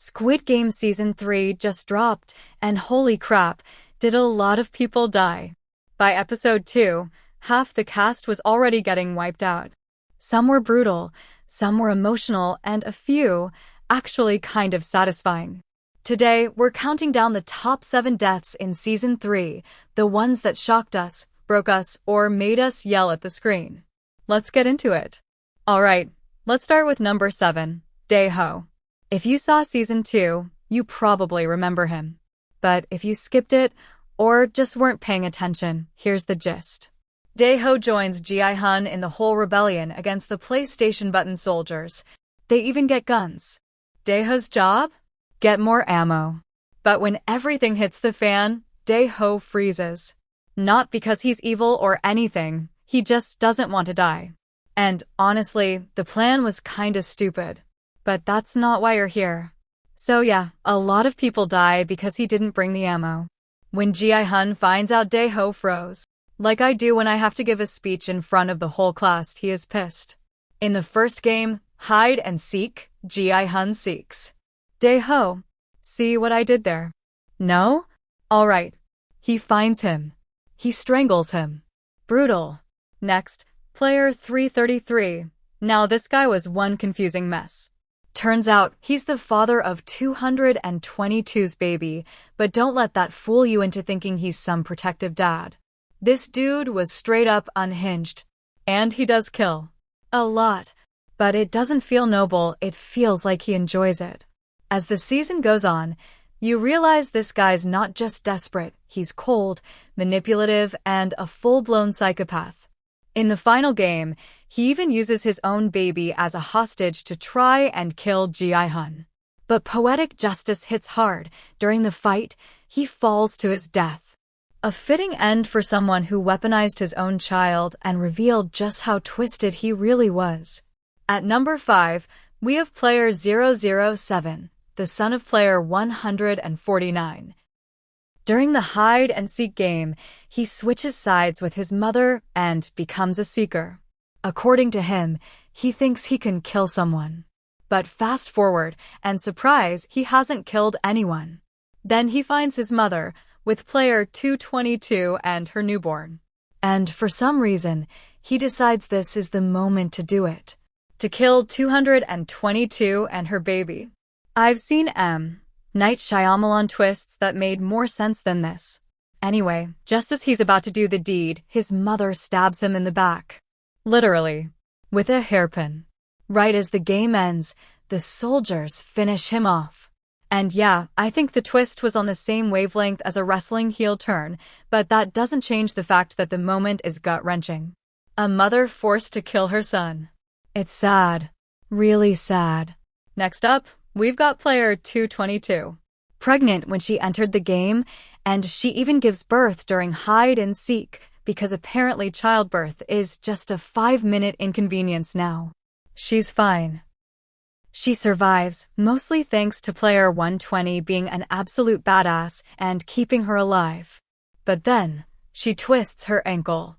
Squid Game Season 3 just dropped, and holy crap, did a lot of people die. By episode 2, half the cast was already getting wiped out. Some were brutal, some were emotional, and a few, actually kind of satisfying. Today, we're counting down the top 7 deaths in Season 3, the ones that shocked us, broke us, or made us yell at the screen. Let's get into it. Alright, let's start with number 7, Dae Ho. If you saw Season 2, you probably remember him. But if you skipped it, or just weren't paying attention, here's the gist. Dae Ho joins Ji-hun in the whole rebellion against the PlayStation button soldiers. They even get guns. Dae Ho's job? Get more ammo. But when everything hits the fan, Dae Ho freezes. Not because he's evil or anything, he just doesn't want to die. And honestly, the plan was kinda stupid. But that's not why you're here. So yeah, a lot of people die because he didn't bring the ammo. When Ji-hun finds out Dae Ho froze, like I do when I have to give a speech in front of the whole class, he is pissed. In the first game, hide and seek, Ji-hun seeks Dae Ho. See what I did there? No? Alright. He finds him. He strangles him. Brutal. Next, player 333. Now this guy was one confusing mess. Turns out, he's the father of 222's baby, but don't let that fool you into thinking he's some protective dad. This dude was straight up unhinged. And he does kill. A lot. But it doesn't feel noble, it feels like he enjoys it. As the season goes on, you realize this guy's not just desperate, he's cold, manipulative, and a full-blown psychopath. In the final game, he even uses his own baby as a hostage to try and kill Ji-hun. But poetic justice hits hard. During the fight, he falls to his death. A fitting end for someone who weaponized his own child and revealed just how twisted he really was. At number 5, we have player 007, the son of player 149. During the hide-and-seek game, he switches sides with his mother and becomes a seeker. According to him, he thinks he can kill someone. But fast forward, and surprise, he hasn't killed anyone. Then he finds his mother, with player 222 and her newborn. And for some reason, he decides this is the moment to do it. To kill 222 and her baby. I've seen Night Shyamalan twists that made more sense than this. Anyway, just as he's about to do the deed, his mother stabs him in the back. Literally. With a hairpin. Right as the game ends, the soldiers finish him off. And yeah, I think the twist was on the same wavelength as a wrestling heel turn, but that doesn't change the fact that the moment is gut-wrenching. A mother forced to kill her son. It's sad. Really sad. Next up, we've got player 222. Pregnant when she entered the game, and she even gives birth during hide and seek, because apparently childbirth is just a 5-minute inconvenience now. She's fine. She survives, mostly thanks to player 120 being an absolute badass and keeping her alive. But then, she twists her ankle.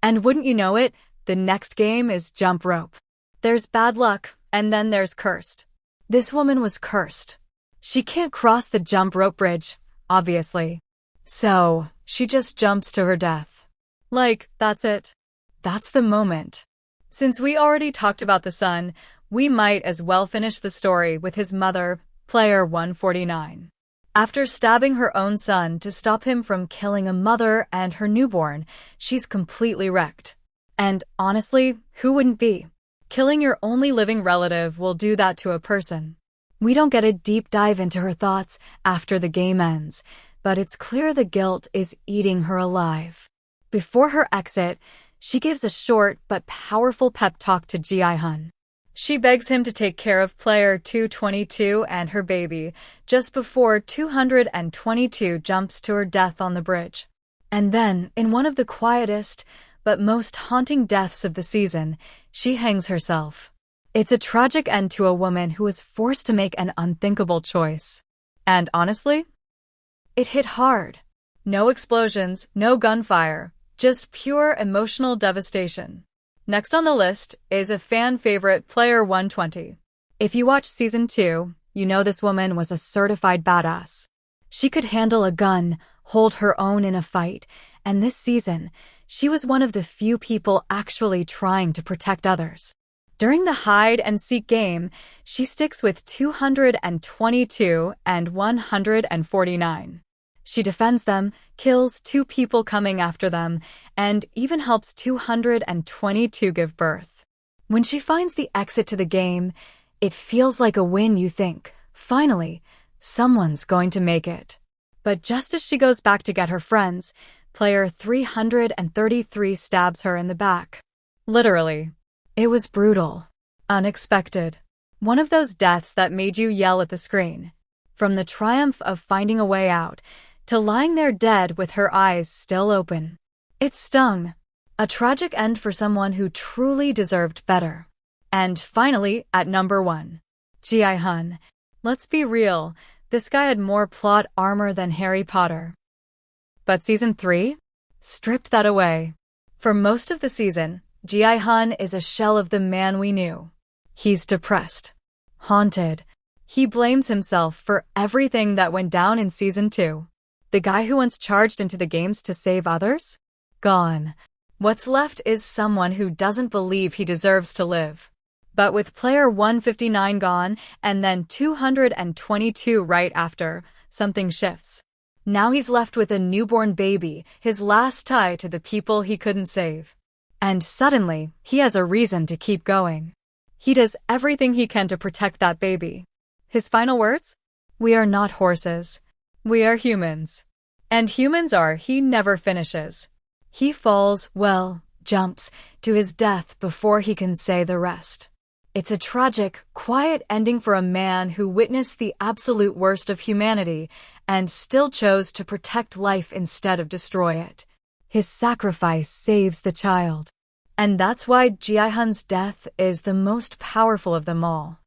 And wouldn't you know it, the next game is jump rope. There's bad luck, and then there's cursed. This woman was cursed. She can't cross the jump rope bridge, obviously. So, she just jumps to her death. Like, that's it. That's the moment. Since we already talked about the son, we might as well finish the story with his mother, player 149. After stabbing her own son to stop him from killing a mother and her newborn, she's completely wrecked. And honestly, who wouldn't be? Killing your only living relative will do that to a person. We don't get a deep dive into her thoughts after the game ends, but it's clear the guilt is eating her alive. Before her exit, she gives a short but powerful pep talk to Ji-hun. She begs him to take care of player 222 and her baby, just before 222 jumps to her death on the bridge. And then, in one of the quietest but most haunting deaths of the season, she hangs herself. It's a tragic end to a woman who was forced to make an unthinkable choice. And honestly, it hit hard. No explosions, no gunfire, just pure emotional devastation. Next on the list is a fan favorite, player 120. If you watch Season 2, you know this woman was a certified badass. She could handle a gun, hold her own in a fight, and this season, she was one of the few people actually trying to protect others. During the hide-and-seek game, she sticks with 222 and 149. She defends them, kills 2 people coming after them, and even helps 222 give birth. When she finds the exit to the game, it feels like a win. You think, finally, someone's going to make it. But just as she goes back to get her friends, player 333 stabs her in the back. Literally. It was brutal. Unexpected. One of those deaths that made you yell at the screen. From the triumph of finding a way out, to lying there dead with her eyes still open. It stung. A tragic end for someone who truly deserved better. And finally, at number 1. Ji-hun. Let's be real, this guy had more plot armor than Harry Potter. But season 3? Stripped that away. For most of the season, Ji-hun is a shell of the man we knew. He's depressed. Haunted. He blames himself for everything that went down in season 2. The guy who once charged into the games to save others? Gone. What's left is someone who doesn't believe he deserves to live. But with player 159 gone, and then 222 right after, something shifts. Now he's left with a newborn baby, his last tie to the people he couldn't save. And suddenly, he has a reason to keep going. He does everything he can to protect that baby. His final words? We are not horses. We are humans. And humans are he never finishes. He falls, well, jumps, to his death before he can say the rest. It's a tragic, quiet ending for a man who witnessed the absolute worst of humanity and still chose to protect life instead of destroy it. His sacrifice saves the child. And that's why Ji-hun's death is the most powerful of them all.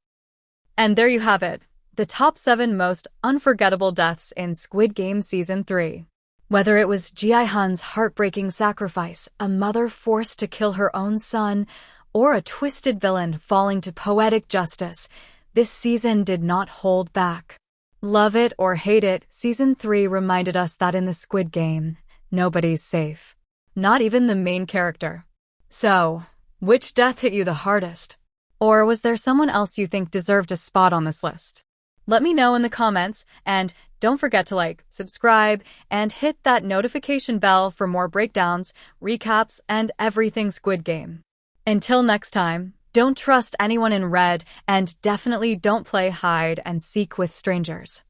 And there you have it, the top 7 most unforgettable deaths in Squid Game Season 3. Whether it was Ji-hun's heartbreaking sacrifice, a mother forced to kill her own son, or a twisted villain falling to poetic justice, this season did not hold back. Love it or hate it, Season 3 reminded us that in the Squid Game, nobody's safe. Not even the main character. So, which death hit you the hardest? Or was there someone else you think deserved a spot on this list? Let me know in the comments, and don't forget to like, subscribe, and hit that notification bell for more breakdowns, recaps, and everything Squid Game. Until next time, don't trust anyone in red, and definitely don't play hide and seek with strangers.